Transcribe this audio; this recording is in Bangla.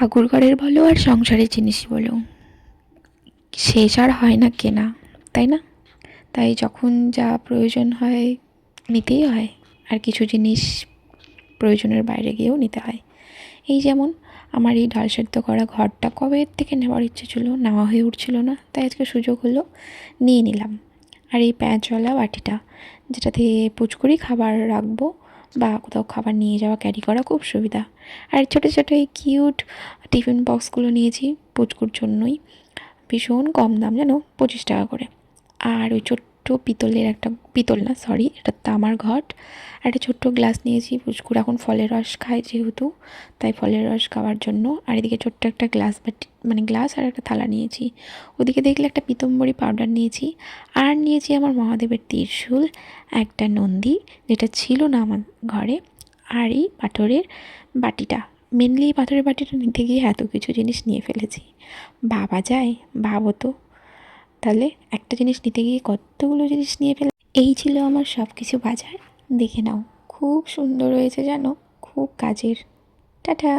ঠাকুর ঘরের বলো আর সংসারের জিনিসই বলো, শেষ আর হয় না কেনা, তাই না? তাই যখন যা প্রয়োজন হয় নিতেই হয়, আর কিছু জিনিস প্রয়োজনের বাইরে গিয়েও নিতে হয়। এই যেমন আমার এই ডাল সেদ্ধ করা ঘরটা কবে থেকে নেওয়ার ইচ্ছে ছিল, নেওয়া হয়ে উঠছিল না, তাই আজকে সুযোগ হলো, নিয়ে নিলাম। আর এই প্যাঁচওয়ালা বাটিটা, যেটাতে পুচকুরি খাবার রাখবো বা কোথাও খাবার নিয়ে যাওয়া ক্যারি করা খুব সুবিধা। আর ছোটো ছোটো এই কিউট টিফিন বক্সগুলো নিয়েছি পুচকুর জন্যই, ভীষণ কম দাম জানো, 25 টাকা করে। আর ওই ছোট্ট পিতলের একটা, পিতল না সরি, এটা তামার ঘট। আর একটা ছোট্ট গ্লাস নিয়েছি, পুচকুর এখন ফলের রস খায় যেহেতু, তাই ফলের রস খাওয়ার জন্য। আর এদিকে ছোট্ট একটা গ্লাস বাটি, মানে গ্লাস আর একটা থালা নিয়েছি। ওদিকে দেখলে একটা পিতম্বরী পাউডার নিয়েছি। আর নিয়েছি আমার মহাদেবের ত্রিশূল, একটা নন্দী যেটা ছিল না আমার ঘরে, আর এই পাথরের বাটিটা। মেনলি এই পাথরের বাটিটা নিতে গিয়ে এত কিছু জিনিস নিয়ে ফেলেছি, ভাবা যায়? ভাবো তো, তাহলে একটা জিনিস নিতে গিয়ে কতগুলো জিনিস নিয়ে ফেলে। এই ছিল আমার সব কিছু বাজার, দেখে নাও। খুব সুন্দর হয়েছে জানো, খুব কাজের। টাটা।